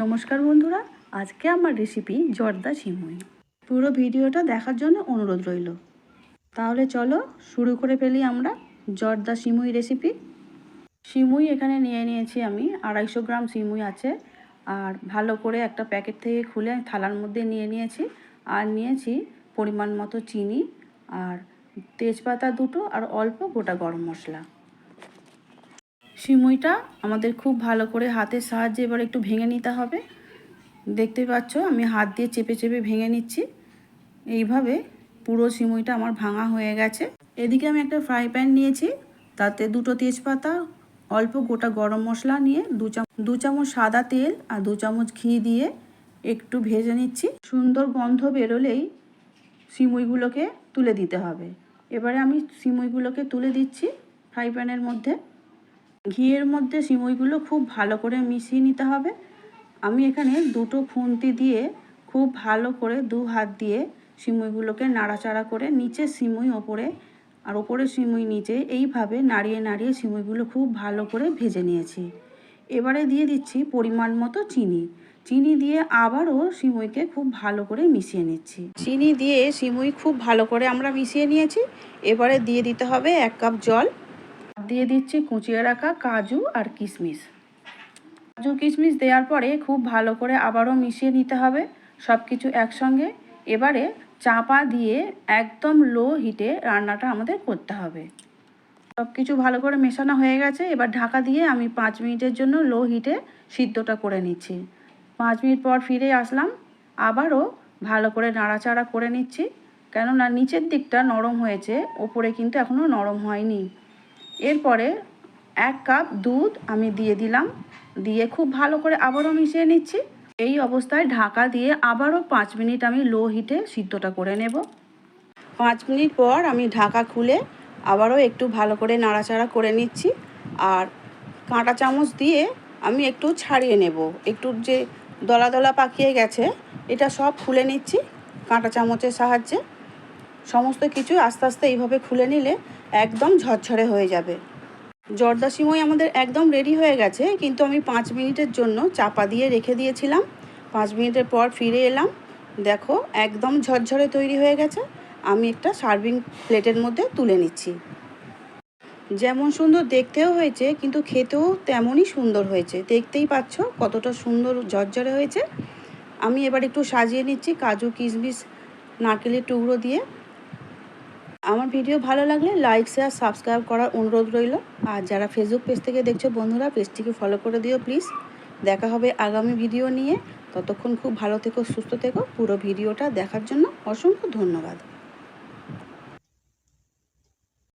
নমস্কার বন্ধুরা, আজকে আমার রেসিপি জর্দা সিমুই। পুরো ভিডিওটা দেখার জন্য অনুরোধ রইল। তাহলে চলো শুরু করে ফেলি আমরা জর্দা সিমুই রেসিপি। সিমুই এখানে নিয়ে নিয়েছি আমি 250 গ্রাম সিমুই আছে। আর ভালো করে একটা প্যাকেট থেকে খুলে থালার মধ্যে নিয়ে নিয়েছি। আর নিয়েছি পরিমাণ মতো চিনি, আর তেজপাতা দুটো, আর অল্প গোটা গরম মশলা। সিমুইটা আমাদের খুব ভালো করে হাতের সাহায্যে এবার একটু ভেঙে নিতে হবে। দেখতে পাচ্ছ আমি হাত দিয়ে চেপে চেপে ভেঙে নিচ্ছি। এইভাবে পুরো সিমুইটা আমার ভাঙা হয়ে গেছে। এদিকে আমি একটা ফ্রাই প্যান নিয়েছি, তাতে দুটো তেজপাতা, অল্প গোটা গরম মশলা নিয়ে দু চামচ সাদা তেল আর 2 চামচ ঘি দিয়ে একটু ভেজে নিচ্ছি। সুন্দর গন্ধ বেরোলেই সিমুইগুলোকে তুলে দিতে হবে। এবারে আমি সিমুইগুলোকে তুলে দিচ্ছি ফ্রাই প্যানের মধ্যে। ঘিয়ের মধ্যে সিমুইগুলো খুব ভালো করে মিশিয়ে নিতে হবে। আমি এখানে দুটো খুন্তি দিয়ে খুব ভালো করে 2 হাত দিয়ে সিমুইগুলোকে নাড়াচাড়া করে নিচে সিমুই ওপরে আর ওপরে সিমুই নিচে এইভাবে নাড়িয়ে নাড়িয়ে সিমুইগুলো খুব ভালো করে ভেজে নিয়েছি। এবারে দিয়ে দিচ্ছি পরিমাণ মতো চিনি দিয়ে আবারও সিমুইকে খুব ভালো করে মিশিয়ে নিচ্ছি। চিনি দিয়ে সিমুই খুব ভালো করে আমরা মিশিয়ে নিয়েছি। এবারে দিয়ে দিতে হবে 1 কাপ জল। দিয়ে দিচ্ছি কুচিয়ে রাখা কাজু আর কিশমিশ। কাজু কিশমিশ দেওয়ার পরে খুব ভালো করে আবারও মিশিয়ে নিতে হবে সব কিছু একসঙ্গে। এবারে চাপা দিয়ে একদম লো হিটে রান্নাটা আমাদের করতে হবে। সব কিছু ভালো করে মেশানো হয়ে গেছে। এবার ঢাকা দিয়ে আমি 5 মিনিটের জন্য লো হিটে সিদ্ধটা করে নিচ্ছি। 5 মিনিট পর ফিরে আসলাম। আবারও ভালো করে নাড়াচাড়া করে নিচ্ছি, কেননা নিচের দিকটা নরম হয়েছে, ওপরে কিন্তু এখনও নরম হয়নি। এরপরে 1 কাপ দুধ আমি দিয়ে দিলাম, দিয়ে খুব ভালো করে আবারও মিশিয়ে নিচ্ছি। এই অবস্থায় ঢাকা দিয়ে আবারও 5 মিনিট আমি লো হিটে সিদ্ধটা করে নেব। 5 মিনিট পর আমি ঢাকা খুলে আবারও একটু ভালো করে নাড়াচাড়া করে নিচ্ছি। আর কাঁটা চামচ দিয়ে আমি একটু ছাড়িয়ে নেব। একটু যে দলা দলা পাকিয়ে গেছে এটা সব খুলে নিচ্ছি কাঁটা চামচের সাহায্যে। সমস্ত কিছু আস্তে আস্তে এইভাবে খুলে নিলে একদম ঝরঝরে হয়ে যাবে। জর্দা সিমুই আমাদের একদম রেডি হয়ে গেছে, কিন্তু আমি 5 মিনিটের জন্য চাপা দিয়ে রেখে দিয়েছিলাম। 5 মিনিটের পর ফিরে এলাম। দেখো একদম ঝরঝরে তৈরি হয়ে গেছে। আমি একটা সার্ভিং প্লেটের মধ্যে তুলে নিচ্ছি। যেমন সুন্দর দেখতেও হয়েছে, কিন্তু খেতেও তেমনই সুন্দর হয়েছে। দেখতেই পাচ্ছ কতটা সুন্দর ঝরঝরে হয়েছে। আমি এবার একটু সাজিয়ে নিচ্ছি কাজু কিশমিশ নারকেলের টুকরো দিয়ে। আমার ভিডিও ভালো লাগলে লাইক শেয়ার সাবস্ক্রাইব করার অনুরোধ রইল। আর যারা ফেসবুক পেজ থেকে দেখছো বন্ধুরা, পেজটিকে ফলো করে দিও প্লিজ। দেখা হবে আগামী ভিডিও নিয়ে। ততক্ষণ খুব ভালো থেকো, সুস্থ থেকো। পুরো ভিডিওটা দেখার জন্য অসংখ্য ধন্যবাদ।